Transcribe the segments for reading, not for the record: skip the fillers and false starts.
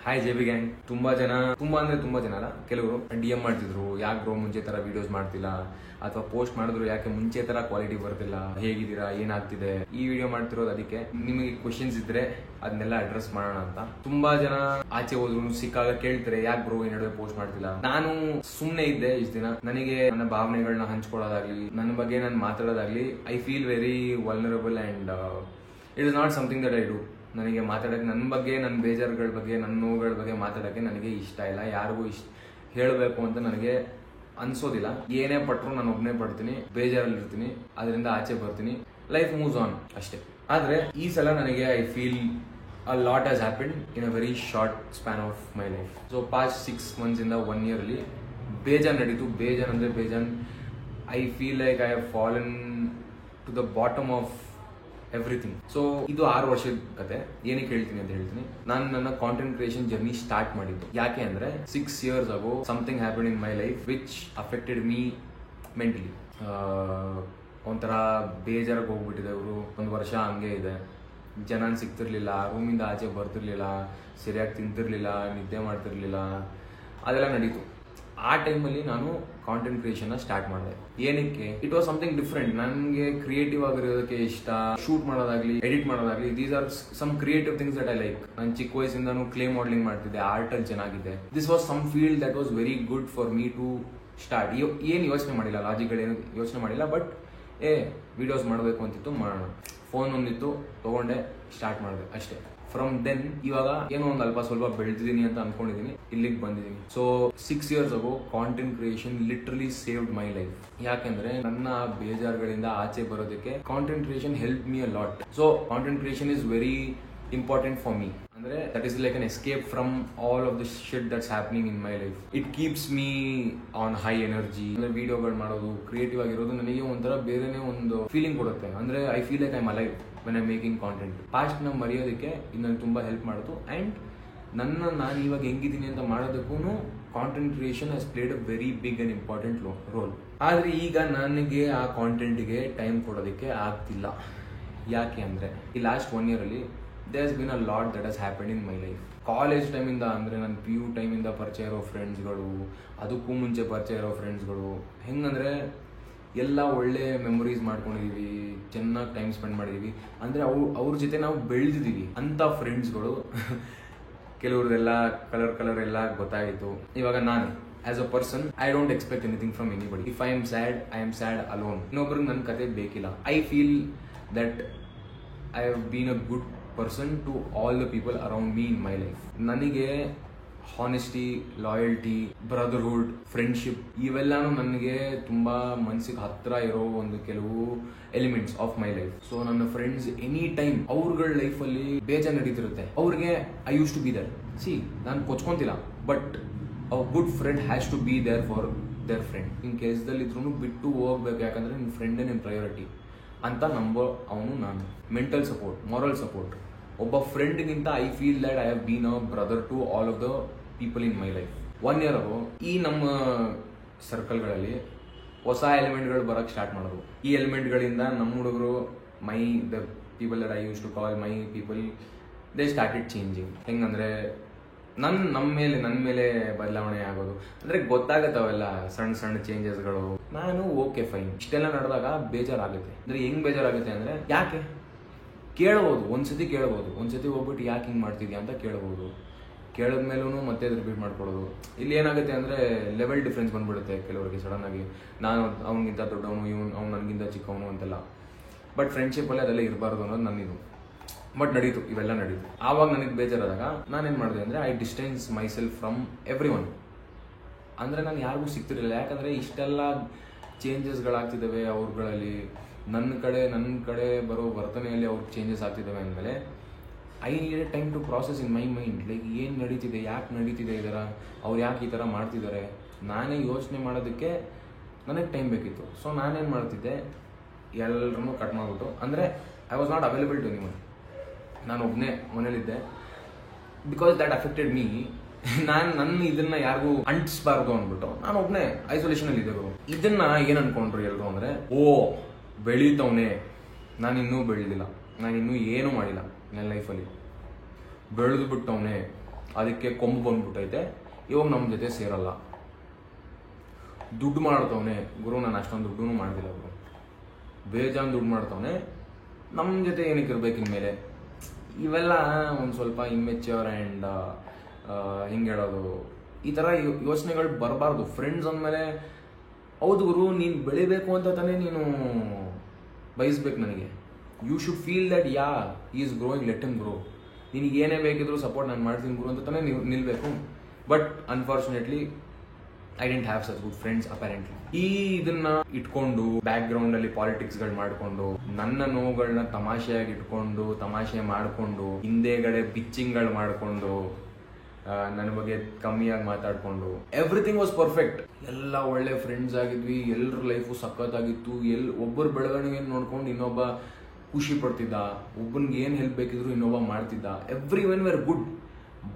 Hi J B gang. ತುಂಬಾ ಜನ ಅಲ್ಲ, ಕೆಲವರು DM ಮಾಡ್ತಿದ್ರು, ಯಾಕೆ ಬ್ರೋ ಮುಂಚೆ ತರ ವಿಡಿಯೋಸ್ ಮಾಡ್ತಿಲ್ಲ, ಅಥವಾ ಪೋಸ್ಟ್ ಮಾಡಿದ್ರು ಯಾಕೆ ಮುಂಚೆ ತರ ಕ್ವಾಲಿಟಿ ಬರ್ತಿಲ್ಲ, ಹೇಗಿದ್ದೀರಾ, ಏನಾಗ್ತಿದೆ. ಈ ವಿಡಿಯೋ ಮಾಡ್ತಿರೋದು ಅದಕ್ಕೆ. ನಿಮಗೆ ಕ್ವಶನ್ಸ್ ಇದ್ರೆ ಅದನ್ನೆಲ್ಲ ಅಡ್ರೆಸ್ ಮಾಡೋಣ ಅಂತ. ತುಂಬಾ ಜನ ಆಚೆ ಹೋದ್ರು ಸಿಕ್ಕಾಗ ಕೇಳ್ತಾರೆ, ಯಾಕೆ ಬ್ರೋ ಈ ನಡುವೆ ಪೋಸ್ಟ್ ಮಾಡ್ತಿಲ್ಲ. ನಾನು ಸುಮ್ನೆ ಇದ್ದೆ ಇಷ್ಟ ದಿನ. ನನಗೆ ನನ್ನ ಭಾವನೆಗಳನ್ನ ಹಂಚ್ಕೊಳ್ಳೋದಾಗ್ಲಿ, ನನ್ನ ಬಗ್ಗೆ ನಾನು ಮಾತಾಡೋದಾಗ್ಲಿ, I feel very vulnerable and it is not something that I do. ನನಗೆ ಮಾತಾಡಕ್ಕೆ, ನನ್ನ ಬಗ್ಗೆ, ನನ್ನ ಬೇಜಾರುಗಳ ಬಗ್ಗೆ, ನನ್ನ ನೋವುಗಳ ಬಗ್ಗೆ ಮಾತಾಡಕ್ಕೆ ನನಗೆ ಇಷ್ಟ ಇಲ್ಲ. ಯಾರಿಗೂ ಹೇಳಬೇಕು ಅಂತ ನನಗೆ ಅನ್ಸೋದಿಲ್ಲ. ಏನೇ ಪಟ್ಟರು ನಾನು ಒಬ್ಬನೇ ಪಡ್ತೀನಿ, ಬೇಜಾರಲ್ಲಿ ಇರ್ತೀನಿ, ಅದರಿಂದ ಆಚೆ ಬರ್ತೀನಿ, ಲೈಫ್ ಮೂವ್ಸ್ ಆನ್ ಅಷ್ಟೇ. ಆದ್ರೆ ಈ ಸಲ ನನಗೆ I feel a lot has happened in a very short span of my life. So past 6 months ಇಂದ 1 year ಅಲ್ಲಿ ಬೇಜಾನ್ ನಡೀತು. ಬೇಜಾನ್ I feel like I have fallen to the bottom of everything. So ಇದು 6 ವರ್ಷದ ಕತೆ. ಏನಕ್ಕೆ ಹೇಳ್ತೀನಿ ಅಂತ ಹೇಳ್ತೀನಿ. ನಾನು ನನ್ನ ಕಾಂಟೆಂಟ್ ಕ್ರಿಯೇಷನ್ ಜರ್ನಿ ಸ್ಟಾರ್ಟ್ ಮಾಡಿದ್ದು ಯಾಕೆ ಅಂದ್ರೆ 6 years ago something happened in my life which affected me mentally. ಒಂಥರ ಬೇಜಾರಾಗಿ ಹೋಗ್ಬಿಟ್ಟಿದೆ. ಅವರು 1 ವರ್ಷ ಹಂಗೆ ಇದೆ. ಜನ ಸಿಗ್ತಿರ್ಲಿಲ್ಲ, ರೂಮಿಂದ ಆಚೆ ಬರ್ತಿರ್ಲಿಲ್ಲ, ಸರಿಯಾಗಿ ತಿಂತಿರ್ಲಿಲ್ಲ, ನಿದ್ದೆ ಮಾಡ್ತಿರ್ಲಿಲ್ಲ, ಅದೆಲ್ಲ ನಡೀತು. ಆ ಟೈಮಲ್ಲಿ ನಾನು ಕಾಂಟೆಂಟ್ ಕ್ರಿಯೇಷನ್ ಸ್ಟಾರ್ಟ್ ಮಾಡಿದೆ. ಏನಕ್ಕೆ? It was something different. ನನಗೆ ಕ್ರಿಯೇಟಿವ್ ಆಗಿರೋದಕ್ಕೆ ಇಷ್ಟ. ಶೂಟ್ ಮಾಡೋದಾಗ್ಲಿ, ಎಡಿಟ್ ಮಾಡೋದಾಗ್ಲಿ, these are some creative things that I like. ನಾನು ಚಿಕ್ಕ ವಯಸ್ಸಿಂದಾನು ಕ್ಲೇ ಮಾಡಲಿಂಗ್ ಮಾಡ್ತಿದ್ದೆ, ಆರ್ಟ್ ಅಲ್ಲಿ ಚೆನ್ನಾಗಿದೆ. This was some field that was very good for me to start. ಏನು ಯೋಚನೆ ಮಾಡಿಲ್ಲ, ಲಾಜಿಕ್ಗಳು ಏನು ಯೋಚನೆ ಮಾಡಿಲ್ಲ, ಬಟ್ ವಿಡಿಯೋಸ್ ಮಾಡಬೇಕು ಅಂತಿತ್ತು, ಮಾಡೋಣ. ಫೋನ್ ಒಂದಿತ್ತು, ತಗೊಂಡೆ, ಸ್ಟಾರ್ಟ್ ಮಾಡಿದೆ ಅಷ್ಟೇ. ಫ್ರಮ್ ದೆನ್ ಇವಾಗ ಏನೋ ಒಂದು ಅಲ್ಪ ಸ್ವಲ್ಪ ಬೆಳೆದಿದ್ದೀನಿ ಅಂತ ಅನ್ಕೊಂಡಿದ್ದೀನಿ, ಇಲ್ಲಿಗೆ ಬಂದಿದ್ದೀನಿ. So 6 years ago content creation literally saved my life. ಯಾಕೆಂದ್ರೆ ನನ್ನ ಬೇಜಾರುಗಳಿಂದ ಆಚೆ ಬರೋದಕ್ಕೆ content creation help me a lot. So content creation is very important for me. ಅಂದ್ರೆ that is like an escape from all of the shit that's happening in my life. It keeps me on high energy. ಅಂದ್ರೆ ವಿಡಿಯೋಗಳು ಮಾಡೋದು, creative ಆಗಿರೋದು ನನಗೆ ಒಂಥರ ಬೇರೆನೇ ಒಂದು feeling ಕೊಡುತ್ತೆ. ಅಂದ್ರೆ I feel like I am alive when I making content. Past ನ ಮರೆಯೋದಕ್ಕೆ ಇದು ನನಗೆ ತುಂಬಾ ಹೆಲ್ಪ್ ಮಾಡಿತು. ಅಂಡ್ ನಾನು ಇವಾಗ ಹೆಂಗಿದ್ದೀನಿ ಅಂತ ಮಾಡೋದಕ್ಕೂ content creation has played a very big and important role. ಆದ್ರೆ ಈಗ ನನಗೆ ಆ ಕಾಂಟೆಂಟ್ಗೆ ಟೈಮ್ ಕೊಡೋದಕ್ಕೆ ಆಗ್ತಿಲ್ಲ. ಯಾಕೆ ಅಂದ್ರೆ ಈ ಲಾಸ್ಟ್ 1 year ಅಲ್ಲಿ there has been a lot that has happened in my life. College ಟೈಮಿಂದ ಅಂದರೆ ನಾನು PU ಟೈಮಿಂದ ಪರಿಚಯ ಇರೋ ಫ್ರೆಂಡ್ಸ್ಗಳು, ಅದಕ್ಕೂ ಮುಂಚೆ ಪರಿಚಯ ಇರೋ ಫ್ರೆಂಡ್ಸ್ಗಳು, ಹೆಂಗಂದ್ರೆ ಎಲ್ಲ ಒಳ್ಳೆ ಮೆಮೊರೀಸ್ ಮಾಡ್ಕೊಂಡಿದೀವಿ, ಚೆನ್ನಾಗಿ ಟೈಮ್ ಸ್ಪೆಂಡ್ ಮಾಡಿದೀವಿ. ಅಂದರೆ ಅವ್ರ ಜೊತೆ ನಾವು ಬೆಳೆದಿದ್ದೀವಿ ಅಂತ ಫ್ರೆಂಡ್ಸ್ಗಳು. ಕೆಲವ್ರದೆಲ್ಲ ಕಲರ್ ಎಲ್ಲ ಗೊತ್ತಾಗಿತ್ತು. ಇವಾಗ ನಾನು as a person I don't expect anything from anybody. If I am sad alone. ಇನ್ನೊಬ್ರಿಗೆ ನನ್ನ ಕತೆ ಬೇಕಿಲ್ಲ. I feel that I have been a good person to all the people around me in my life. ನನಗೆ honesty, loyalty, brotherhood, friendship ಇವೆಲ್ಲಾನು ನನಗೆ ತುಂಬಾ ಮನಸ್ಸಿಗೆ ಹತ್ರ ಇರೋ ಒಂದು ಕೆಲವು elements of my life. So ನನ್ನ ಫ್ರೆಂಡ್ಸ್ ಎನಿ ಟೈಮ್ ಅವ್ರಗಳ ಲೈಫಲ್ಲಿ ಬೇಜಾರು ನಡೀತಿರುತ್ತೆ, ಅವ್ರಿಗೆ I use to be there. ನಾನು ಕೊಚ್ಕೊಂತಿಲ್ಲ, but a good friend has to be there for their friend. In ಕೇಸ್ದಲ್ಲಿದ್ರು ಬಿಟ್ಟು ಹೋಗ್ಬೇಕು, ಯಾಕಂದ್ರೆ ನಿನ್ನ ಫ್ರೆಂಡೇ ನಿನ್ನ ಪ್ರಯಾರಿಟಿ ಅಂತ ನಂಬೋ ಅವನು ನಾನು. Mental support, moral support. ಒಬ್ಬ ಫ್ರೆಂಡ್ಗಿಂತ I feel that I have been a brother to all of the people in my life. 1 year ago ಈ ನಮ್ಮ ಸರ್ಕಲ್ಗಳಲ್ಲಿ ಹೊಸ ಎಲಿಮೆಂಟ್ಗಳು ಬರಕ್ಕೆ ಸ್ಟಾರ್ಟ್ ಮಾಡೋದು. ಈ ಎಲಿಮೆಂಟ್ಗಳಿಂದ ನಮ್ಮ ಹುಡುಗರು, the people that I use to call my people, they started changing. ಹೆಂಗಂದ್ರೆ ನನ್ನ ಮೇಲೆ ಬದಲಾವಣೆ ಆಗೋದು. ಅಂದ್ರೆ ಗೊತ್ತಾಗತ್ತೆ ಅವೆಲ್ಲ ಸಣ್ಣ ಚೇಂಜಸ್ಗಳು. ನಾನು ಓಕೆ ಫೈನ್, ಇಷ್ಟೆಲ್ಲ ನಡೆದಾಗ ಬೇಜಾರಾಗುತ್ತೆ. ಅಂದ್ರೆ ಹೆಂಗ್ ಬೇಜಾರಾಗುತ್ತೆ ಅಂದ್ರೆ, ಯಾಕೆ ಕೇಳಬಹುದು, ಒಂದ್ಸತಿ ಕೇಳಬಹುದು, ಒಂದ್ಸತಿ ಹೋಗ್ಬಿಟ್ಟು ಯಾಕೆ ಹಿಂಗ್ ಮಾಡ್ತಿದ್ಯಾ ಅಂತ ಕೇಳಬಹುದು. ಕೇಳಿದ್ಮೇಲೂ ಮತ್ತೆ ರಿಪೀಟ್ ಮಾಡ್ಕೊಳ್ಳೋದು. ಇಲ್ಲಿ ಏನಾಗುತ್ತೆ ಅಂದ್ರೆ ಲೆವೆಲ್ ಡಿಫ್ರೆನ್ಸ್ ಬಂದ್ಬಿಡುತ್ತೆ ಕೆಲವರಿಗೆ ಸಡನ್ ಆಗಿ. ನಾನು ಅವ್ನಿಗಿಂತ ದೊಡ್ಡವನು, ಅವ್ನು ನನಗಿಂತ ಚಿಕ್ಕವನು ಅಂತೆಲ್ಲ. ಬಟ್ ಫ್ರೆಂಡ್ಶಿಪ್ ಅಲ್ಲಿ ಅದೆಲ್ಲ ಇರಬಾರ್ದು ಅನ್ನೋದು ನನ್ನಿದು. ಬಟ್ ನಡೀತು, ಇವೆಲ್ಲ ನಡೀತು. ಆವಾಗ ನನಗೆ ಬೇಜಾರಾದಾಗ ನಾನೇನ್ ಮಾಡಿದೆ ಅಂದ್ರೆ I distance my self from every one. ಅಂದ್ರೆ ನಾನು ಯಾರಿಗೂ ಸಿಗ್ತಿರಲಿಲ್ಲ. ಯಾಕಂದ್ರೆ ಇಷ್ಟೆಲ್ಲ ಚೇಂಜಸ್ಗಳಾಗ್ತಿದ್ದಾವೆ ಅವ್ರುಗಳಲ್ಲಿ. ನನ್ನ ಕಡೆ ಬರೋ ವರ್ತನೆಯಲ್ಲಿ ಅವ್ರಿಗೆ ಚೇಂಜಸ್ ಆಗ್ತಿದ್ದಾವೆ ಅಂದಮೇಲೆ I needed time to process in my mind. Like ಏನು ನಡೀತಿದೆ, ಯಾಕೆ ನಡೀತಿದೆ ಇದರ, ಅವ್ರು ಯಾಕೆ ಈ ಥರ ಮಾಡ್ತಿದ್ದಾರೆ, ನಾನೇ ಯೋಚನೆ ಮಾಡೋದಕ್ಕೆ ನನಗೆ ಟೈಮ್ ಬೇಕಿತ್ತು. ಸೊ ನಾನೇನು ಮಾಡ್ತಿದ್ದೆ, ಎಲ್ಲರನ್ನೂ ಕಟ್ ಮಾಡಿಬಿಟ್ಟು, ಅಂದರೆ I was not available to anyone. ನಾನು ಒಬ್ಬನೇ ಮನೇಲಿದ್ದೆ. Because that affected me. ನನ್ನ ಇದನ್ನ ಯಾರಿಗೂ ಅಂಟಿಸ್ಬಾರ್ದು ಅಂದ್ಬಿಟ್ಟು ನಾನು ಒಬ್ಬನೇ ಐಸೋಲೇಷನ್ ಅಲ್ಲಿ ಇದ್ದರು. ಇದನ್ನ ಏನ್ ಅನ್ಕೊಂಡ್ರು ಎಲ್ಲರೂ ಅಂದ್ರೆ, ಓ ಬೆಳೀತವನೇ, ನಾನಿನ್ನೂ ಬೆಳೆದಿಲ್ಲ, ನಾನಿನ್ನೂ ಏನೂ ಮಾಡಿಲ್ಲ ನನ್ನ ಲೈಫಲ್ಲಿ, ಬೆಳೆದು ಬಿಟ್ಟವನೇ, ಅದಕ್ಕೆ ಕೊಂಬು ಬಂದ್ಬಿಟ್ಟೈತೆ, ಇವಾಗ ನಮ್ಮ ಜೊತೆ ಸೇರಲ್ಲ. ದುಡ್ಡು ಮಾಡ್ತವನೆ ಗುರು, ನಾನು ಅಷ್ಟೊಂದು ದುಡ್ಡು ಮಾಡ್ತಿಲ್ಲ ಗುರು, ಬೇಜಾನ್ ದುಡ್ಡು ಮಾಡ್ತವನೆ, ನಮ್ಮ ಜೊತೆ ಏನಕ್ಕೆ ಇರ್ಬೇಕು ಇನ್ಮೇಲೆ. ಇವೆಲ್ಲ ಒಂದು ಸ್ವಲ್ಪ ಇಮ್ಮೆಚ್ಯೂರ್ ಆ್ಯಂಡ್ ಹಿಂಗೆ ಹೇಳೋದು, ಈ ಥರ ಯೋಚನೆಗಳು ಬರಬಾರ್ದು. ಫ್ರೆಂಡ್ಸ್ ಅಂದಮೇಲೆ ಹೌದು ಗುರು, ನೀನು ಬೆಳಿಬೇಕು ಅಂತ ತಾನೇ ನೀನು ಬಯಸ್ಬೇಕು ನನಗೆ. You should feel that ya is growing, let him grow. ನಿನಗೆ ಏನೇ ಬೇಕಿದ್ರು ಸಪೋರ್ಟ್ ನಾನು ಮಾಡ್ತೀನಿ ಗುರು ಅಂತ ತಾನೇ ನೀವು ನಿಲ್ಬೇಕು. But unfortunately I don't have such good friends apparently. ಇದನ್ನ ಇಟ್ಕೊಂಡು ಬ್ಯಾಕ್ ಗ್ರೌಂಡ್ ಅಲ್ಲಿ ಪಾಲಿಟಿಕ್ಸ್ ಗಳು ಮಾಡ್ಕೊಂಡು, ನನ್ನ ನೋವುಗಳನ್ನ ತಮಾಷೆಯಾಗಿ ಇಟ್ಕೊಂಡು, ತಮಾಷೆ ಮಾಡ್ಕೊಂಡು, ಹಿಂದೆಗಡೆ ಬಿಚ್ಚಿಂಗ್ ಗಳು ಮಾಡ್ಕೊಂಡು, ನನ್ನ ಬಗ್ಗೆ ಕಮ್ಮಿಯಾಗಿ ಮಾತಾಡ್ಕೊಂಡು, ಎವ್ರಿಥಿಂಗ್ ವಾಸ್ ಪರ್ಫೆಕ್ಟ್. ಎಲ್ಲ ಒಳ್ಳೆ ಫ್ರೆಂಡ್ಸ್ ಆಗಿದ್ವಿ, ಎಲ್ಲರ ಲೈಫು ಸಖತ್ತಾಗಿತ್ತು. ಒಬ್ಬರು ಬೆಳವಣಿಗೆ ನೋಡ್ಕೊಂಡು ಇನ್ನೊಬ್ಬ ಖುಷಿ ಪಡ್ತಿದ್ದ, ಒಬ್ಬನಿಗೆ ಏನ್ ಹೆಲ್ಪ್ ಬೇಕಿದ್ರು ಇನ್ನೊಬ್ಬ ಮಾಡ್ತಿದ್ದ. Every one where good.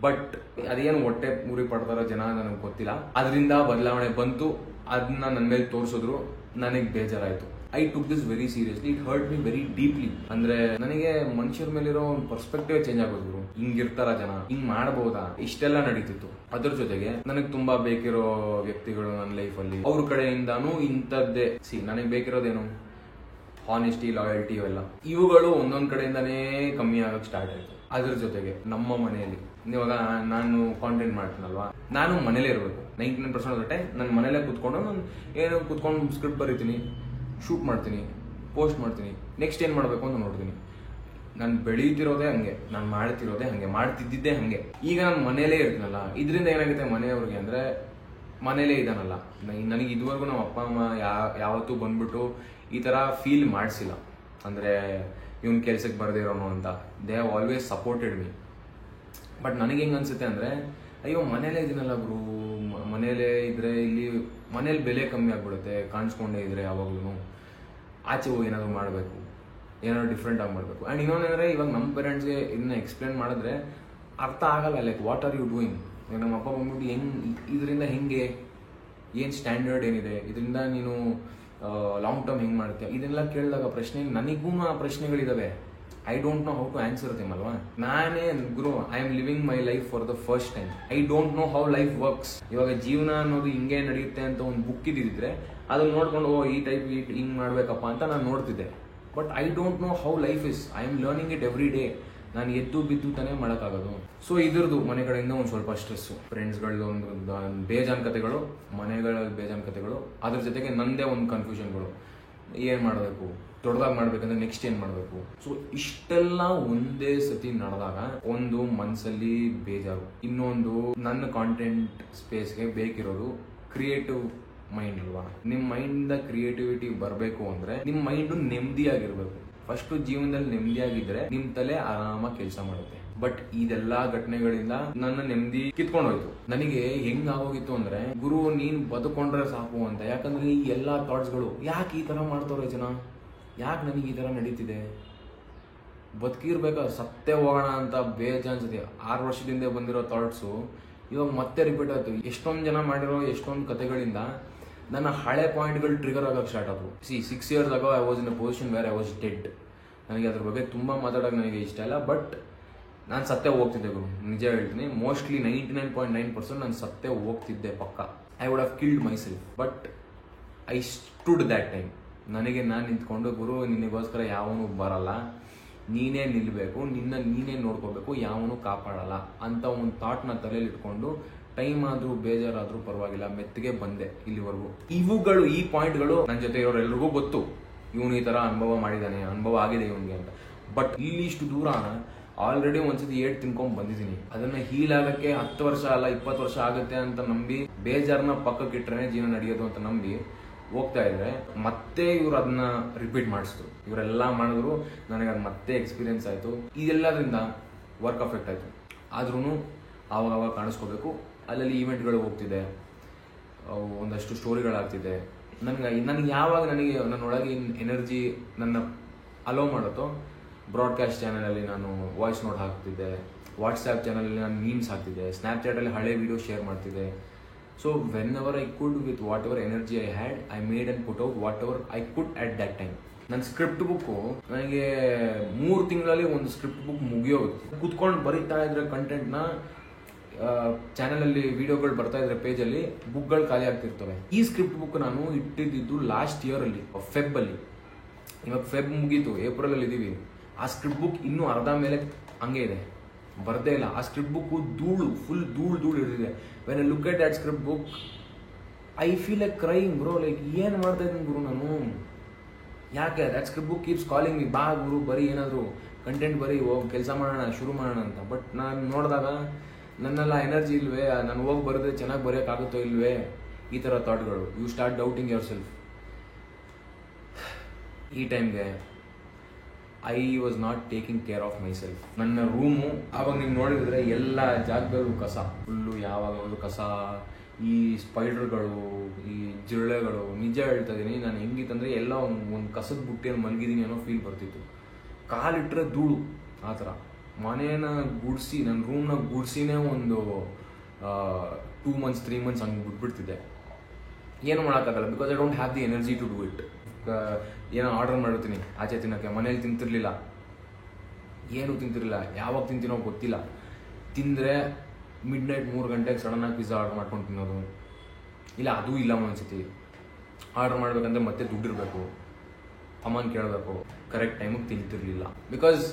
But ಅದೇನು ಹೊಟ್ಟೆ ಮುರಿ ಪಡ್ತಾರೋ ಜನ ನನಗೆ ಗೊತ್ತಿಲ್ಲ. ಅದರಿಂದ ಬದಲಾವಣೆ ಬಂತು, ಅದನ್ನ ನನ್ನ ಮೇಲೆ ತೋರಿಸಿದ್ರು, ನನಗೆ ಬೇಜಾರಾಯ್ತು. I took this very seriously, it hurt me very deeply. ಅಂದ್ರೆ ನನಗೆ ಮನುಷ್ಯರ ಮೇಲಿರೋ ಒಂದು ಪರ್ಸ್ಪೆಕ್ಟಿವ್ ಚೇಂಜ್ ಆಗೋದ್ರು. ಹಿಂಗಿರ್ತಾರ ಜನ, ಹಿಂಗ್ ಮಾಡಬಹುದಾ, ಇಷ್ಟೆಲ್ಲ ನಡೀತಿತ್ತು. ಅದ್ರ ಜೊತೆಗೆ ನನಗೆ ತುಂಬಾ ಬೇಕಿರೋ ವ್ಯಕ್ತಿಗಳು ನನ್ನ ಲೈಫಲ್ಲಿ, ಅವ್ರ ಕಡೆಯಿಂದಾನು ಇಂಥದ್ದೇ. ನನಗೆ ಬೇಕಿರೋದೇನು, ಹಾನೆಸ್ಟಿ, ಲಾಯಲ್ಟಿ, ಇವೆಲ್ಲ ಇವುಗಳು ಒಂದೊಂದ್ ಕಡೆಯಿಂದಾನೇ ಕಮ್ಮಿ ಆಗಕ್ ಸ್ಟಾರ್ಟ್ ಆಯ್ತು. ಅದ್ರ ಜೊತೆಗೆ ನಮ್ಮ ಮನೆಯಲ್ಲಿ ಇವಾಗ ನಾನು ಕಾಂಟೆಂಟ್ ಮಾಡ್ತೀನಲ್ವಾ, ನಾನು ಮನೇಲೇ ಇರಬೇಕು 99% ಆಫ್ ದ ಟೈಮ್. ನನ್ನ ಮನೇಲೆ ಕುತ್ಕೊಂಡು ನಾನು ಏನು ಕುತ್ಕೊಂಡು ಸ್ಕ್ರಿಪ್ಟ್ ಬರೀತೀನಿ, ಶೂಟ್ ಮಾಡ್ತೀನಿ, ಪೋಸ್ಟ್ ಮಾಡ್ತೀನಿ, ನೆಕ್ಸ್ಟ್ ಏನು ಮಾಡಬೇಕು ಅಂತ ನೋಡ್ತೀನಿ. ನಾನು ಬೆಳೀತಿರೋದೇ ಹಂಗೆ, ನಾನು ಮಾಡ್ತಿರೋದೇ ಹಂಗೆ, ಮಾಡ್ತಿದ್ದಿದ್ದೇ ಹಂಗೆ. ಈಗ ನಾನು ಮನೇಲೇ ಇರ್ತೀನಲ್ಲ, ಇದರಿಂದ ಏನಾಗುತ್ತೆ ಮನೆಯವ್ರಿಗೆ ಅಂದರೆ, ಮನೇಲೇ ಇದ್ದಾನಲ್ಲ, ನನಗೆ ಇದುವರೆಗೂ ನಮ್ಮ ಅಪ್ಪ ಅಮ್ಮ ಯಾವತ್ತೂ ಬಂದ್ಬಿಟ್ಟು ಈ ಥರ ಫೀಲ್ ಮಾಡಿಸಿಲ್ಲ. ಅಂದರೆ ಇವನ್ ಕೆಲ್ಸಕ್ಕೆ ಬರದಿರೋನು ಅಂತ. They have always supported me. But ನನಗೆ ಹೆಂಗೆ ಅನ್ಸುತ್ತೆ ಅಂದರೆ, ಅಯ್ಯೋ ಮನೇಲೇ ಇದೀನಲ್ಲ ಗುರು, ಮನೇಲೇ ಇದ್ರೆ ಇಲ್ಲಿ ಮನೇಲಿ ಬೆಲೆ ಕಮ್ಮಿ ಆಗ್ಬಿಡುತ್ತೆ, ಕಾಣಿಸ್ಕೊಂಡೇ ಇದ್ರೆ ಯಾವಾಗ್ಲೂ. ಆಚೆ ಹೋಗಿ ಏನಾದರೂ ಮಾಡಬೇಕು, ಏನಾದ್ರು ಡಿಫ್ರೆಂಟ್ ಆಗಿ ಮಾಡಬೇಕು. ಆ್ಯಂಡ್ ಇನ್ನೊಂದೇಂದರೆ, ಇವಾಗ ನಮ್ಮ ಪೇರೆಂಟ್ಸ್ಗೆ ಇದನ್ನ ಎಕ್ಸ್ಪ್ಲೇನ್ ಮಾಡಿದ್ರೆ ಅರ್ಥ ಆಗಲ್ಲ. Like what are you doing? ನಮ್ಮ ಅಪ್ಪ ಬಂದ್ಬಿಟ್ಟು ಇದರಿಂದ ಹೆಂಗೆ, ಏನು ಸ್ಟ್ಯಾಂಡರ್ಡ್ ಏನಿದೆ, ಇದರಿಂದ ನೀನು ಲಾಂಗ್ ಟರ್ಮ್ ಹೆಂಗೆ ಮಾಡ್ತೀಯ, ಇದೆಲ್ಲ ಕೇಳಿದಾಗ ಪ್ರಶ್ನೆ, ನನಗೂ ಆ ಪ್ರಶ್ನೆಗಳಿದಾವೆ. I don't know how to answer them ಅಲ್ವಾ. ನಾನೇ ಗುರು, I am living my life for the first time. I don't know how life works. ಇವಾಗ ಜೀವನ ಅನ್ನೋದು ಹಿಂಗೆ ನಡೆಯುತ್ತೆ ಅಂತ ಒಂದು ಬುಕ್ ಇದ್ದಿದ್ರೆ ಅದನ್ನ ನೋಡ್ಕೊಂಡು ಈ ಟೈಪ್ ಹಿಂಗ್ ಮಾಡ್ಬೇಕಪ್ಪ ಅಂತ ನಾನು ನೋಡ್ತಿದ್ದೆ. But I don't know how life is. I am learning it every day. ನಾನು ಎದ್ದು ಬಿದ್ದು ತಾನೇ ಮಾಡೋಕ್ಕಾಗೋದು. ಸೊ ಇದ್ರದ್ದು ಮನೆ ಕಡೆಯಿಂದ ಒಂದು ಸ್ವಲ್ಪ ಸ್ಟ್ರೆಸ್ಸು, ಫ್ರೆಂಡ್ಸ್ಗಳದ್ದು ಒಂದು ಬೇಜಾನ್ ಕತೆಗಳು, ಮನೆಗಳ ಬೇಜಾನ್ ಕತೆಗಳು, ಅದ್ರ ಜೊತೆಗೆ ನಂದೇ ಒಂದು ಕನ್ಫ್ಯೂಷನ್ಗಳು. ಏನು ಮಾಡಬೇಕು, ದೊಡ್ಡದಾಗಿ ಮಾಡ್ಬೇಕಂದ್ರೆ ನೆಕ್ಸ್ಟ್ ಏನು ಮಾಡಬೇಕು. ಸೊ ಇಷ್ಟೆಲ್ಲ ಒಂದೇ ಸತಿ ನಡೆದಾಗ ಒಂದು ಮನಸ್ಸಲ್ಲಿ ಬೇಜಾರು. ಇನ್ನೊಂದು, ನನ್ನ ಕಾಂಟೆಂಟ್ ಸ್ಪೇಸ್ಗೆ ಬೇಕಿರೋದು ಕ್ರಿಯೇಟಿವ್ ಮೈಂಡ್ ಅಲ್ವಾ. ನಿಮ್ಮ ಮೈಂಡ್ ಕ್ರಿಯೇಟಿವಿಟಿ ಬರಬೇಕು ಅಂದ್ರೆ ನಿಮ್ಮ ಮೈಂಡ್ ನೆಮ್ಮದಿಯಾಗಿರ್ಬೇಕು. ಫಸ್ಟ್ ಜೀವನದಲ್ಲಿ ನೆಮ್ಮದಿಯಾಗಿದ್ರೆ ನಿಮ್ ತಲೆ ಆರಾಮಾಗಿ ಕೆಲಸ ಮಾಡುತ್ತೆ. ಬಟ್ ಇದೆಲ್ಲಾ ಘಟನೆಗಳಿಂದ ನನ್ನ ನೆಮ್ಮದಿ ಕಿತ್ಕೊಂಡೋಯ್ತು. ನನಗೆ ಹೆಂಗ್ ಆಗೋಗಿತ್ತು ಅಂದ್ರೆ, ಗುರು ನೀನ್ ಬದುಕೊಂಡ್ರೆ ಸಾಕು ಅಂತ. ಯಾಕಂದ್ರೆ ಈ ಎಲ್ಲಾ ಥಾಟ್ಸ್ಗಳು, ಯಾಕೆ ಈ ತರ ಮಾಡ್ತವ್ರೆ ಜನ, ಯಾಕೆ ನನಗೆ ಈ ತರ ನಡೀತಿದೆ, ಬದುಕಿರ್ಬೇಕಾ, ಸತ್ತೇ ಹೋಗೋಣ ಅಂತ ಬೇಜಾನ್ಸತಿ 6 ವರ್ಷದಿಂದ ಬಂದಿರೋ ಥಾಟ್ಸು ಇವಾಗ ಮತ್ತೆ ರಿಪೀಟ್ ಆಯ್ತು. ಎಷ್ಟೊಂದು ಜನ ಮಾಡಿರೋ ಎಷ್ಟೊಂದು ಕತೆಗಳಿಂದ ನನ್ನ ಹಳೆ ಪಾಯಿಂಟ್ಗಳು ಟ್ರಿಗರ್ ಆಗಕ್ಕೆ ಸ್ಟಾರ್ಟ್ ಆದವು. 6 years ago I was in a position where I was dead. ನನಗೆ ಅದ್ರ ಬಗ್ಗೆ ತುಂಬಾ ಮಾತಾಡೋಕೆ ನನಗೆ ಇಷ್ಟ ಇಲ್ಲ. ಬಟ್ ನಾನು ಸತ್ತೇ ಹೋಗ್ತಿದ್ದೆ ಗುರು, ನಿಜ ಹೇಳ್ತೀನಿ. ಮೋಸ್ಟ್ಲಿ 99.9% ನಾನು ಸತ್ತೇ ಹೋಗ್ತಿದ್ದೆ ಪಕ್ಕ. I would have killed my self. But I stood that time. ನನಗೆ ನಾನು ನಿಂತ್ಕೊಂಡು, ಗುರು ನಿನಗೋಸ್ಕರ ಯಾವನು ಬರಲ್ಲ, ನೀನೇ ನಿಲ್ಬೇಕು, ನೀನೇ ನೋಡ್ಕೋಬೇಕು, ಯಾವನು ಕಾಪಾಡಲ್ಲ ಅಂತ ಒಂದು ಥಾಟ್ನ ತಲೆಯಲ್ಲಿ ಇಟ್ಕೊಂಡು, ಟೈಮ್ ಆದ್ರೂ ಬೇಜಾರಾದ್ರೂ ಪರವಾಗಿಲ್ಲ, ಮೆತ್ತಿಗೆ ಬಂದೆ ಇಲ್ಲಿವರೆಗೂ. ಇವುಗಳು, ಈ ಪಾಯಿಂಟ್ಗಳು ನನ್ನ ಜೊತೆ ಇರೋರೆಲ್ರಿಗೂ ಗೊತ್ತು, ಇವನು ಈ ತರ ಅನುಭವ ಮಾಡಿದಾನೆ, ಅನುಭವ ಆಗಿದೆ ಇವನಿಗೆ ಅಂತ. ಬಟ್ ಇಲ್ಲಿ ಇಷ್ಟು ದೂರ ಆಲ್ರೆಡಿ ಒಂದ್ಸತಿ ಏಟ್ ತಿನ್ಕೊಂಡ್ ಬಂದಿದ್ದೀನಿ. ಅದನ್ನ ಹೀಲ್ ಆಗಕ್ಕೆ 10 ವರ್ಷ ಅಲ್ಲ 20 ವರ್ಷ ಆಗುತ್ತೆ ಅಂತ ನಂಬಿ, ಬೇಜಾರನ್ನ ಪಕ್ಕಕ್ಕೆ ಇಟ್ರೆ ಜೀವನ ನಡೆಯೋದು ಅಂತ ನಂಬಿ ಹೋಗ್ತಾ ಇದ್ರೆ, ಮತ್ತೆ ಇವ್ರು ಅದನ್ನ ರಿಪೀಟ್ ಮಾಡಿಸಿದ್ರು. ಇವರೆಲ್ಲ ಮಾಡಿದ್ರು, ನನಗೆ ಅದು ಮತ್ತೆ ಎಕ್ಸ್ಪೀರಿಯನ್ಸ್ ಆಯ್ತು. ಇದೆಲ್ಲದ್ರಿಂದ ವರ್ಕ್ ಅಫೆಕ್ಟ್ ಆಯ್ತು. ಆದ್ರೂ ಆವಾಗ ಕಾಣಿಸ್ಕೋಬೇಕು. ಅಲ್ಲಲ್ಲಿ ಈವೆಂಟ್ಗಳು ಹೋಗ್ತಿದೆ, ಒಂದಷ್ಟು ಸ್ಟೋರಿಗಳಾಗ್ತಿದೆ. ನನಗೆ ಯಾವಾಗ ನನ್ನೊಳಗೆ ಎನರ್ಜಿ ನನ್ನ ಅಲೋ ಮಾಡುತ್ತೋ, ಬ್ರಾಡ್ಕಾಸ್ಟ್ ಚಾನಲಲ್ಲಿ ನಾನು ವಾಯ್ಸ್ ನೋಟ್ ಹಾಕ್ತಿದ್ದೆ, ವಾಟ್ಸ್ಆ್ಯಪ್ ಚಾನಲಲ್ಲಿ ನಾನು ಮೀಮ್ಸ್ ಹಾಕ್ತಿದ್ದೆ, ಸ್ನ್ಯಾಪ್ಚಾಟಲ್ಲಿ ಹಳೆ ವಿಡಿಯೋ ಶೇರ್ ಮಾಡ್ತಿದ್ದೆ. So when ever I could, with what ever energy I had, I made and put out what ever I could at that time. ನನ್ನ script book ನನಗೆ 3 ತಿಂಗಳಲ್ಲಿ ಒಂದು ಸ್ಕ್ರಿಪ್ಟ್ ಬುಕ್ ಮುಗಿಯೋಗುತ್ತೆ. ಕುತ್ಕೊಂಡು ಬರೀತಾ ಇದ್ರೆ ಕಂಟೆಂಟ್ನ ಚಾನಲಲ್ಲಿ ವಿಡಿಯೋಗಳು ಬರ್ತಾ ಇದ್ರೆ ಪೇಜಲ್ಲಿ ಬುಕ್ಗಳು ಖಾಲಿ ಆಗ್ತಿರ್ತವೆ. ಈ ಸ್ಕ್ರಿಪ್ಟ್ ಬುಕ್ ನಾನು ಇಟ್ಟಿದ್ದು ಲಾಸ್ಟ್ ಇಯರಲ್ಲಿ ಫೆಬ್ಬಲ್ಲಿ. ಇವಾಗ ಫೆಬ್ ಮುಗೀತು, ಏಪ್ರಿಲಲ್ಲಿ ಇದ್ದೀವಿ. ಆ ಸ್ಕ್ರಿಪ್ಟ್ ಬುಕ್ ಇನ್ನೂ ಅರ್ಧ ಮೇಲೆ ಹಂಗೆ ಇದೆ, ಬರ್ದೇ ಇಲ್ಲ. ಆ ಸ್ಕ್ರಿಪ್ಟ್ ಬುಕ್ ಫುಲ್ ಧೂಳು ಇರ್ತಿದೆ. When I look at that script book I feel like crying bro. Like ಏನು ಮಾಡ್ತಾ ಇದ್ದೀನಿ ಗುರು ನಾನು, ಯಾಕೆ that script book keeps calling me, ಬಾ ಗುರು ಬರೀ ಏನಾದರೂ ಕಂಟೆಂಟ್ ಬರೀ ಹೋಗಿ ಕೆಲಸ ಮಾಡೋಣ, ಶುರು ಮಾಡೋಣ ಅಂತ. ಬಟ್ ನಾನು ನೋಡಿದಾಗ ನನ್ನೆಲ್ಲ ಎನರ್ಜಿ ಇಲ್ವೇ, ನಾನು ಹೋಗಿ ಬರೆದ್ರೆ ಚೆನ್ನಾಗಿ ಬರೆಯೋಕ್ಕಾಗುತ್ತೋ ಇಲ್ವೇ, ಈ ಥರ ಥಾಟ್ಗಳು. You start doubting yourself. ಈ ಟೈಮ್ಗೆ I was not taking care of myself. ನನ್ನ ರೂಮು ಆವಾಗ ನೀವು ನೋಡಿದ್ರೆ ಎಲ್ಲ ಜಾಗದಲ್ಲೂ ಕಸ, ಫುಲ್ಲು ಯಾವಾಗಲೂ ಕಸ, ಈ ಸ್ಪೈಡರ್ಗಳು, ಈ ಜಿರಳೆಗಳು. ನಿಜ ಹೇಳ್ತಾ ಇದ್ದೀನಿ, ನಾನು ಹೆಂಗಿತ್ತಂದರೆ ಎಲ್ಲ ಒಂದು ಕಸದ ಬುಟ್ಟಿಯನ್ನು ಮಲಗಿದ್ದೀನಿ ಅನ್ನೋ ಫೀಲ್ ಬರ್ತಿತ್ತು. ಕಾಲಿಟ್ಟರೆ ಧೂಳು, ಆ ಥರ. ಮನೇನ ಗುಡಿಸಿ, ನನ್ನ ರೂಮ್ನ ಗುಡಿಸಿನೇ ಒಂದು 2 months 3 months ಹಂಗೆ ಬಿಟ್ಬಿಡ್ತಿದ್ದೆ. ಏನು ಮಾಡೋಕ್ಕಾಗಲ್ಲ, because I don't have the energy to do it. ಏನೋ ಆರ್ಡರ್ ಮಾಡಿರ್ತೀನಿ ಆಚೆ ತಿನ್ನೋಕ್ಕೆ, ಮನೇಲಿ ತಿಂತಿರ್ಲಿಲ್ಲ, ಏನೂ ತಿಂತಿರಲಿಲ್ಲ. ಯಾವಾಗ ತಿಂತೀನೋ ಗೊತ್ತಿಲ್ಲ. ತಿಂದರೆ ಮಿಡ್ ನೈಟ್ 3 ಗಂಟೆಗೆ ಸಡನ್ನಾಗಿ ಪಿಜ್ಜಾ ಆರ್ಡರ್ ಮಾಡ್ಕೊಂಡು ತಿನ್ನೋದು. ಇಲ್ಲ ಅದೂ ಇಲ್ಲ, ಒಂದ್ಸತಿ ಆರ್ಡರ್ ಮಾಡ್ಬೇಕಂದ್ರೆ ಮತ್ತೆ ದುಡ್ಡಿರಬೇಕು, ಅಮ್ಮನ ಕೇಳಬೇಕು. ಕರೆಕ್ಟ್ ಟೈಮಿಗೆ ತಿಂತಿರಲಿಲ್ಲ. Because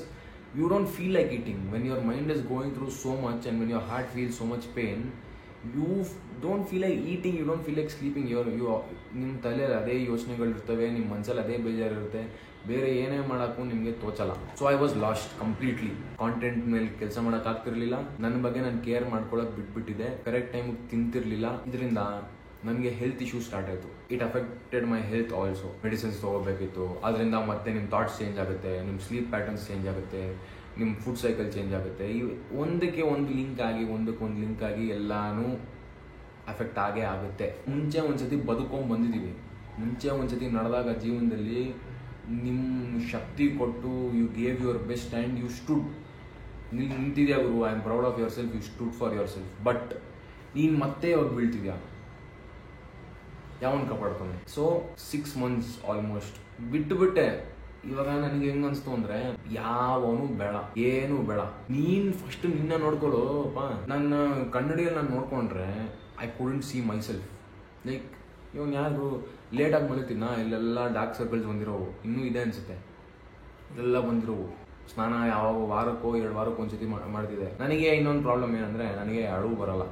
you don't feel like eating when your mind is going through so much and when your heart feel so much pain. You don't feel like eating, you don't feel like sleeping. ನಿಮ್ಮ ತಲೆಯಲ್ಲಿ ಅದೇ ಯೋಚನೆಗಳಿರ್ತವೆ, ನಿಮ್ಮ ಮನಸ್ಸಲ್ಲಿ ಅದೇ ಬೇಜಾರಿರುತ್ತೆ, ಬೇರೆ ಏನೇ ಮಾಡೋಕ್ಕೂ ನಿಮಗೆ ತೋಚಲ್ಲ. So I was lost completely. Content ಮೇಲೆ ಕೆಲಸ ಮಾಡೋಕ್ಕಾಗ್ತಿರ್ಲಿಲ್ಲ, ನನ್ನ ಬಗ್ಗೆ ನಾನು ಕೇರ್ ಮಾಡ್ಕೊಳ್ಳೋಕೆ ಬಿಟ್ಬಿಟ್ಟಿದೆ, ಕರೆಕ್ಟ್ ಟೈಮಿಗೆ ತಿಂತಿರ್ಲಿಲ್ಲ. ಇದರಿಂದ ನನಗೆ ಹೆಲ್ತ್ ಇಶ್ಯೂ ಸ್ಟಾರ್ಟ್ ಆಯಿತು. It affected my health also. Medicines ತೊಗೋಬೇಕಿತ್ತು. ಅದರಿಂದ ಮತ್ತೆ ನಿಮ್ಮ ಥಾಟ್ಸ್ ಚೇಂಜ್ ಆಗುತ್ತೆ, ನಿಮ್ಮ ಸ್ಲೀಪ್ ಪ್ಯಾಟರ್ನ್ಸ್ ಚೇಂಜ್ ಆಗುತ್ತೆ, ನಿಮ್ಮ ಫುಡ್ ಸೈಕಲ್ ಚೇಂಜ್ ಆಗುತ್ತೆ. ಈ ಒಂದಕ್ಕೆ ಒಂದು ಲಿಂಕ್ ಆಗಿ ಎಲ್ಲಾನು ಅಫೆಕ್ಟ್ ಆಗೇ ಆಗುತ್ತೆ. ಮುಂಚೆ ಒಂದ್ಸತಿ ಬದುಕೊಂಡು ಬಂದಿದ್ದೀವಿ, ಮುಂಚೆ ಒಂದ್ಸತಿ ನಡೆದಾಗ ಜೀವನದಲ್ಲಿ ನಿಮ್ಮ ಶಕ್ತಿ ಕೊಟ್ಟು you gave your best and you stood. ನಿಂತಿದ್ಯಾ ಗುರು, I am proud of yourself, you stood for yourself. But ನೀನು ಮತ್ತೆ ಇವಾಗ ಬೀಳ್ತಿದ್ಯಾ, ಯಾವನ್ ಕಾಪಾಡ್ತಾನೆ? ಸೊ 6 months ಆಲ್ಮೋಸ್ಟ್ ಬಿಟ್ಟೆ. ಇವಾಗ ನನಗೆ ಹೆಂಗ್ ಅನ್ಸ್ತು ಅಂದ್ರೆ, ಯಾವನು ಬೇಡ, ಏನು ಬೇಡ, ನೀನ್ ಫಸ್ಟ್ ನಿನ್ನ ನೋಡ್ಕೊಳ್ಳೋಪ್ಪ. ನನ್ನ ಕನ್ನಡಿಯಲ್ಲಿ ನಾನು ನೋಡ್ಕೊಂಡ್ರೆ I couldn't see my self. Like even ಯಾರು ಲೇಟಾಗಿ ಮಲಗ್ತೀನ, ಇಲ್ಲೆಲ್ಲ ಡಾರ್ಕ್ ಸರ್ಕಲ್ಸ್ ಬಂದಿರೋವು, ಇನ್ನೂ ಇದೆ ಅನ್ಸುತ್ತೆ, ಇದೆಲ್ಲ ಬಂದಿರೋವು. ಸ್ನಾನ ಯಾವಾಗ ವಾರಕ್ಕೋ 2 ವಾರಕ್ಕೋ ಒಂದ್ಸತಿ ಮಾಡ್ತಿದ್ದೆ. ನನಗೆ ಇನ್ನೊಂದು ಪ್ರಾಬ್ಲಮ್ ಏನಂದ್ರೆ, ನನಗೆ ಅಳು ಬರಲ್ಲ.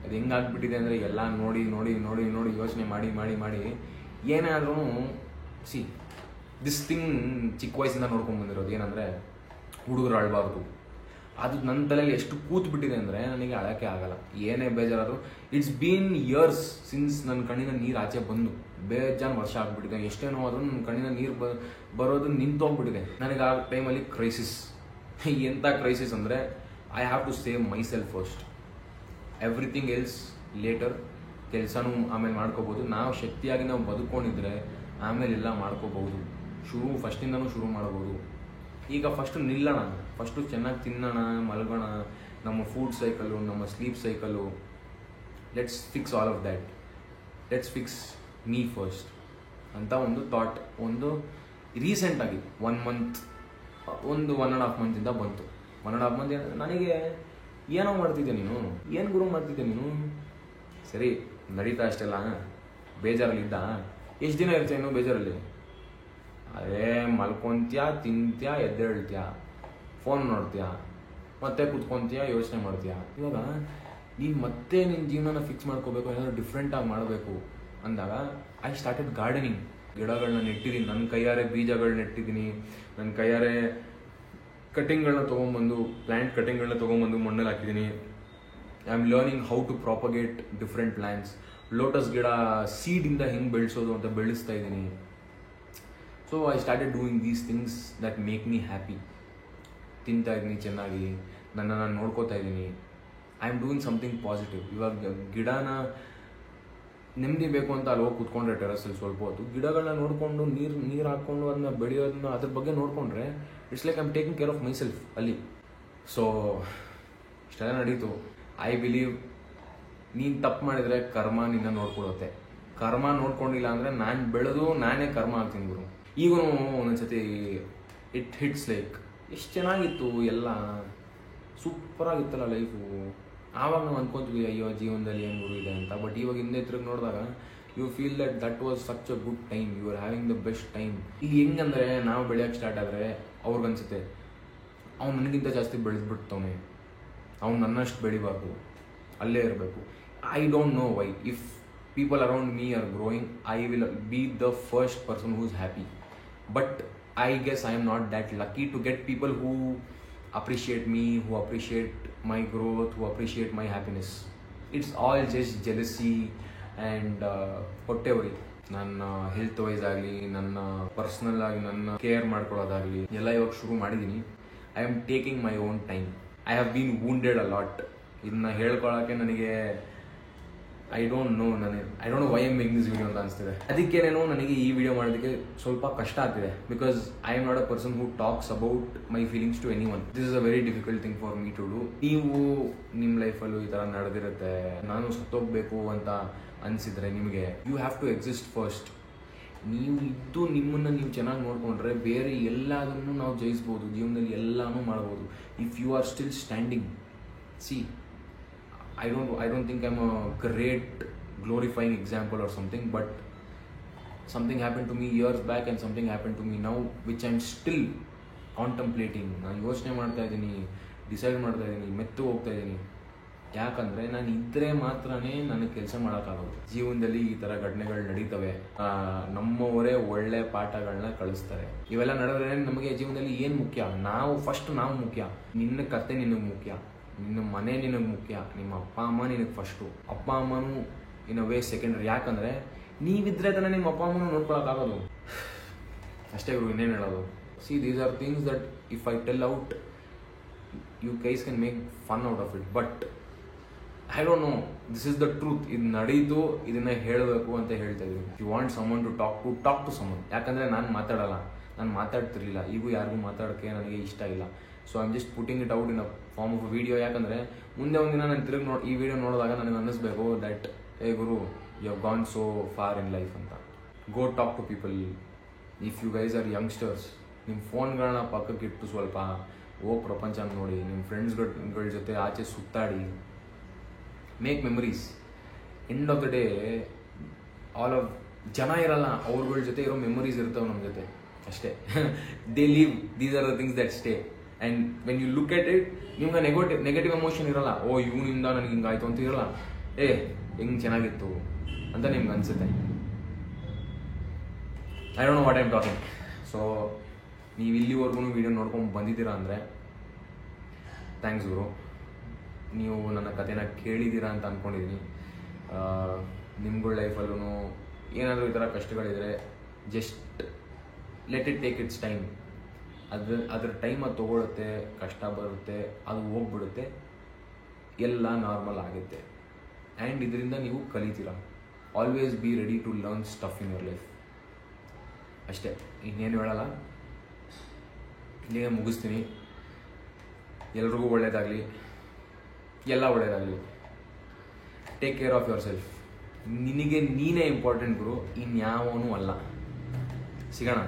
ಅದು ಹೆಂಗಾಗ್ಬಿಟ್ಟಿದೆ ಅಂದರೆ, ಎಲ್ಲ ನೋಡಿ ನೋಡಿ ನೋಡಿ ನೋಡಿ ಯೋಚನೆ ಮಾಡಿ ಏನಾದ್ರೂ ಸಿ ದಿಸ್ ಥಿಂಗ್ ಚಿಕ್ಕ ವಯಸ್ಸಿಂದ ನೋಡ್ಕೊಂಡು ಬಂದಿರೋದು ಏನಂದರೆ, ಹುಡುಗರು ಅಳಬಾರ್ದು. ಅದು ನನ್ನ ತಲೆಯಲ್ಲಿ ಎಷ್ಟು ಕೂತ್ಬಿಟ್ಟಿದೆ ಅಂದರೆ ನನಗೆ ಅಳಕ್ಕೆ ಆಗಲ್ಲ, ಏನೇ ಬೇಜಾರಾದ್ರು. ಇಟ್ಸ್ ಬೀನ್ ಇಯರ್ಸ್ ಸಿನ್ಸ್ ನನ್ನ ಕಣ್ಣಿನ ನೀರು ಆಚೆ ಬಂದು ಬೇಜಾನ್ ವರ್ಷ ಆಗ್ಬಿಟ್ಟಿದೆ. ಎಷ್ಟೇ ನೋವಾದ್ರೂ ನನ್ನ ಕಣ್ಣಿನ ನೀರು ಬರೋದು ನಿಂತೋಗ್ಬಿಟ್ಟಿದೆ. ನನಗೆ ಆ ಟೈಮಲ್ಲಿ ಕ್ರೈಸಿಸ್. ಎಂಥ ಕ್ರೈಸಿಸ್ ಅಂದರೆ, I have to save myself first, everything else later. ಕೆಲಸನೂ ಆಮೇಲೆ ಮಾಡ್ಕೋಬೋದು. ನಾವು ಶಕ್ತಿಯಾಗಿ ನಾವು ಬದುಕೊಂಡಿದ್ರೆ ಆಮೇಲೆ ಎಲ್ಲ ಮಾಡ್ಕೋಬಹುದು. ಫಸ್ಟಿಂದನೂ ಶುರು ಮಾಡ್ಬೋದು. ಈಗ ಫಸ್ಟು ನಿಲ್ಲೋಣ, ಫಸ್ಟು ಚೆನ್ನಾಗಿ ತಿನ್ನೋಣ, ಮಲಗೋಣ, ನಮ್ಮ ಫುಡ್ ಸೈಕಲು, ನಮ್ಮ sleep cycle. Let's fix all of that. Let's fix me first ಅಂತ ಒಂದು ಥಾಟ್. ಒಂದು ರೀಸೆಂಟಾಗಿ 1 month, 1.5 month ಬಂತು. 1.5 month ನನಗೆ ಏನೋ ಮಾಡ್ತಿದ್ದೆ ನೀನು, ಏನು ಗುರು ಮಾಡ್ತಿದ್ದೆ ನೀನು, ಸರಿ ನಡೀತಾ ಅಷ್ಟೆಲ್ಲ, ಬೇಜಾರಲ್ಲಿದ್ದ. ಎಷ್ಟು ದಿನ ಇರ್ತೀಯ ಇನ್ನೂ ಬೇಜಾರಲ್ಲಿ? ಅದೇ ಮಲ್ಕೊತ್ಯಾ, ತಿಂತ್ಯಾ, ಎದ್ದೇಳ್ತ್ಯಾ, ಫೋನ್ ನೋಡ್ತೀಯಾ, ಮತ್ತೆ ಕುತ್ಕೊತೀಯಾ, ಯೋಚನೆ ಮಾಡ್ತೀಯಾ. ಇವಾಗ ನೀನು ಮತ್ತೆ ನಿನ್ನ ಜೀವನನ ಫಿಕ್ಸ್ ಮಾಡ್ಕೋಬೇಕು, ಏನಾದರೂ ಡಿಫ್ರೆಂಟಾಗಿ ಮಾಡಬೇಕು ಅಂದಾಗ ಐ ಸ್ಟಾರ್ಟೆಡ್ ಗಾರ್ಡನಿಂಗ್. ಗಿಡಗಳನ್ನ ನೆಟ್ಟಿದ್ದೀನಿ, ನನ್ನ ಕೈಯಾರೆ ಬೀಜಗಳು ನೆಟ್ಟಿದ್ದೀನಿ, ನನ್ನ ಕೈಯಾರೆ ಕಟಿಂಗ್ಗಳನ್ನ ತೊಗೊಂಬಂದು, ಪ್ಲ್ಯಾಂಟ್ ಕಟಿಂಗ್ಗಳನ್ನ ತೊಗೊಂಬಂದು ಮಣ್ಣಲ್ಲಿ ಹಾಕಿದ್ದೀನಿ. I am learning how to propagate different plants. Lotus ಗಿಡ ಸೀಡಿಂದ ಹೆಂಗೆ ಬೆಳೆಸೋದು ಅಂತ ಬೆಳೆಸ್ತಾ ಇದ್ದೀನಿ. So I started doing these things that make me happy. ತಿಂತಾ ಇದ್ದೀನಿ ಚೆನ್ನಾಗಿ, ನನ್ನನ್ನು ನೋಡ್ಕೋತಾ ಇದ್ದೀನಿ. I am doing something positive. ಇವಾಗ ಗಿಡನ ನೆಮ್ಮದಿ ಬೇಕು ಅಂತ ಅಲ್ಲಿ ಹೋಗಿ ಕೂತ್ಕೊಂಡ್ರೆ ಟೆರಸಲ್ಲಿ ಸ್ವಲ್ಪ ಹೊತ್ತು ಗಿಡಗಳನ್ನ ನೋಡಿಕೊಂಡು ನೀರು ಹಾಕ್ಕೊಂಡು ಅದನ್ನ ಬೆಳೆಯೋದನ್ನ ಅದ್ರ ಬಗ್ಗೆ ನೋಡಿಕೊಂಡ್ರೆ it's like I am taking care of my self ಅಲ್ಲಿ. ಸೊ ಇಷ್ಟೆಲ್ಲ ನಡೀತು. ಐ ಬಿಲೀವ್ ನೀನು ತಪ್ಪು ಮಾಡಿದರೆ ಕರ್ಮ ನಿನ್ನ ನೋಡ್ಕೊಳುತ್ತೆ. ಕರ್ಮ ನೋಡ್ಕೊಂಡಿಲ್ಲ ಅಂದರೆ ನಾನು ಬೆಳೆದು ನಾನೇ ಕರ್ಮ ಆಗ್ತೀನಿ ಗುರು. ಈಗೂ ಒಂದೊಂದ್ಸತಿ ಹಿಟ್ಸ್ ಲೈಕ್ ಎಷ್ಟು ಚೆನ್ನಾಗಿತ್ತು, ಎಲ್ಲ ಸೂಪರಾಗಿತ್ತಲ್ಲ ಲೈಫು, ಆವಾಗ ನಾವು ಅಂದ್ಕೊಂತೀವಿ ಅಯ್ಯೋ ಜೀವನದಲ್ಲಿ ಏನು ಗುರು ಇದೆ ಅಂತ. ಬಟ್ ಇವಾಗ ಹಿಂದೆ ತಿರುಗಿ ನೋಡಿದಾಗ you feel that was such a good time, you are having the best time. ಈಗ ಹೆಂಗಂದ್ರೆ ನಾವು ಬೆಳೆಯೋಕ್ಕೆ ಸ್ಟಾರ್ಟ್ ಆದರೆ ಅವ್ರಿಗನ್ಸುತ್ತೆ ಅವ್ನು ನನಗಿಂತ ಜಾಸ್ತಿ ಬೆಳೆದ್ಬಿಡ್ತವನೆ, ಅವ್ನು ನನ್ನಷ್ಟು ಬೆಳಿಬಾರ್ದು, ಅಲ್ಲೇ ಇರಬೇಕು. I don't know why. If people around me are growing, I will be the first person who's happy. But I guess I am not that lucky to get people who appreciate me, who appreciate my growth, who appreciate my happiness. It's all just jealousy and whatever. ನನ್ನ health wise ಆಗಲಿ, ನನ್ನ personal ಆಗಿ ನನ್ನ care ಮಾಡ್ಕೊಳ್ಳೋದಾಗಲಿ ಎಲ್ಲ ಇವಾಗ ಶುರು ಮಾಡಿದ್ದೀನಿ. I am taking my own time. I have bean wounded a lot. ಇದನ್ನ ಹೇಳ್ಕೊಳ್ಳೋಕ್ಕೆ ನನಗೆ I don't know why am making this video ಅಂತ ಅನಿಸ್ತಿದೆ. ಅದಕ್ಕೇನೇನೋ ನನಗೆ ಈ ವಿಡಿಯೋ ಮಾಡೋದಕ್ಕೆ ಸ್ವಲ್ಪ ಕಷ್ಟ ಆಗ್ತಿದೆ. Because I am not a person who talks about my feelings to anyone. This is a very difficult thing for me to do. ನೀವು ನಿಮ್ಮ ಲೈಫಲ್ಲೂ ಈ ಥರ ನಡೆದಿರುತ್ತೆ, ನಾನು ಸತ್ತೋಗ್ಬೇಕು ಅಂತ ಅನಿಸಿದ್ರೆ ನಿಮಗೆ you have to exist first. ನೀವು ಇದ್ದು ನಿಮ್ಮನ್ನು ನೀವು ಚೆನ್ನಾಗಿ ನೋಡಿಕೊಂಡ್ರೆ ಬೇರೆ ಎಲ್ಲದನ್ನು ನಾವು ಜಯಿಸ್ಬೋದು, ಜೀವನದಲ್ಲಿ ಎಲ್ಲನೂ ಮಾಡ್ಬೋದು. If you are still standing. See, I don't think I'm a great glorifying example or something, but something happened to me years back and something happened to me now which I'm still contemplating. ನಾನು ಯೋಚನೆ ಮಾಡ್ತಾ ಇದ್ದೀನಿ, decide ಮಾಡ್ತಾ ಇದ್ದೀನಿ, ಮೆತ್ತು ಹೋಗ್ತಾ ಇದ್ದೀನಿ. ಯಾಕಂದರೆ ನಾನು ಇದ್ದರೆ ಮಾತ್ರನೇ ನನಗೆ ಕೆಲಸ ಮಾಡೋಕ್ಕಾಗೋದು. ಜೀವನದಲ್ಲಿ ಈ ಥರ ಘಟನೆಗಳು ನಡೀತವೆ, ನಮ್ಮವರೇ ಒಳ್ಳೆ ಪಾಠಗಳನ್ನ ಕಳಿಸ್ತಾರೆ. ಇವೆಲ್ಲ ನಡೆದ್ರೆ ನಮಗೆ ಜೀವನದಲ್ಲಿ ಏನು ಮುಖ್ಯ? ನಾವು ಮುಖ್ಯ. ನಿನ್ನ ಕತೆ ನಿನಗೆ ಮುಖ್ಯ, ನಿನ್ನ ಮನೆ ನಿನಗೆ ಮುಖ್ಯ, ನಿಮ್ಮ ಅಪ್ಪ ಅಮ್ಮ ನಿನಗೆ ಫಸ್ಟು. ಅಪ್ಪ ಅಮ್ಮನೂ ಇನ್ ಅ ವೇ ಸೆಕೆಂಡ್ರಿ. ಯಾಕಂದರೆ ನೀವಿದ್ರೆ ತಾನೇ ನಿಮ್ಮ ಅಪ್ಪ ಅಮ್ಮನೂ ನೋಡ್ಕೊಳಕ್ಕಾಗೋದು. ಅಷ್ಟೇ ಗುರು, ಇನ್ನೇನು ಹೇಳೋದು. See, these are things that if I tell out you guys can make fun out of it. But I don't know, this is the truth. ಇದು ನಡೀತು, ಇದನ್ನ ಹೇಳಬೇಕು ಅಂತ ಹೇಳ್ತಾ ಇದ್ದೀನಿ. You want someone to talk to someone. ಯಾಕಂದರೆ ನಾನು ಮಾತಾಡ್ತಿರ್ಲಿಲ್ಲ, ಈಗೂ ಯಾರಿಗೂ ಮಾತಾಡೋಕ್ಕೆ ನನಗೆ ಇಷ್ಟ ಇಲ್ಲ. So I am just putting it out in a form of video. ಯಾಕಂದರೆ ಮುಂದೆ ಒಂದಿನ ನಾನು ತಿರುಗಿ ಈ ವಿಡಿಯೋ ನೋಡಿದಾಗ ನನಗೆ ಅನ್ನಿಸ್ಬೇಕು ದಟ್ ಏ ಗುರು, you have gone so far in life ಅಂತ. Go talk to people. If you guys are youngsters, ನಿಮ್ಮ ಫೋನ್ಗಳನ್ನ ಪಕ್ಕಕ್ಕೆ ಇಟ್ಟು ಸ್ವಲ್ಪ ಹೋಗಿ ಪ್ರಪಂಚ ನೋಡಿ, ನಿಮ್ಮ ಫ್ರೆಂಡ್ಸ್ಗಳ ಜೊತೆ ಆಚೆ ಸುತ್ತಾಡಿ, make memories. End of the day ಜನ ಇರಲ್ಲ, ಅವ್ರಗಳ ಜೊತೆ ಇರೋ ಮೆಮೊರೀಸ್ ಇರ್ತವೆ ನಮ್ಮ ಜೊತೆ ಅಷ್ಟೇ. They leave, these are the things that stay. And when you look at it, ನಿಮ್ಗೆ ನೆಗೆಟಿವ್ ಎಮೋಷನ್ ಇರಲ್ಲ. ಓ ಇವನಿಂದ ನನಗೆ ಹಿಂಗಾಯ್ತು ಅಂತ ಇರಲ್ಲ. ಹೆಂಗೆ ಚೆನ್ನಾಗಿತ್ತು ಅಂತ ನಿಮ್ಗೆ ಅನಿಸುತ್ತೆ. I don't know what I am talking. So ನೀವು ಇಲ್ಲಿವರೆಗೂ ವಿಡಿಯೋ ನೋಡ್ಕೊಂಡು ಬಂದಿದ್ದೀರಾ ಅಂದರೆ ಥ್ಯಾಂಕ್ಸ್ ಗುರು. ನೀವು ನನ್ನ ಕಥೆನ ಕೇಳಿದ್ದೀರಾ ಅಂತ ಅಂದ್ಕೊಂಡಿದ್ದೀನಿ. ನಿಮ್ಗಳ ಲೈಫಲ್ಲೂ ಏನಾದರೂ ಈ ಥರ ಕಷ್ಟಗಳಿದ್ರೆ just let it take its time. ಅದ್ರ ಟೈಮ್ ಅದು ತೊಗೊಳುತ್ತೆ, ಕಷ್ಟ ಬರುತ್ತೆ, ಅದು ಹೋಗ್ಬಿಡುತ್ತೆ, ಎಲ್ಲ ನಾರ್ಮಲ್ ಆಗುತ್ತೆ. ಆ್ಯಂಡ್ ಇದರಿಂದ ನೀವು ಕಲಿತೀರ. Always be ready to learn stuff in your life. ಅಷ್ಟೇ, ಇನ್ನೇನು ಹೇಳಲ್ಲ. ಇಲ್ಲಿಗೆ ಮುಗಿಸ್ತೀನಿ. ಎಲ್ರಿಗೂ ಒಳ್ಳೇದಾಗಲಿ, ಎಲ್ಲ ಒಳ್ಳೇದಾಗಲಿ. Take care of yourself. ನಿನಗೆ ನೀನೇ ಇಂಪಾರ್ಟೆಂಟ್ ಗುರು, ಇನ್ಯಾವನೂ ಅಲ್ಲ. ಸಿಗೋಣ.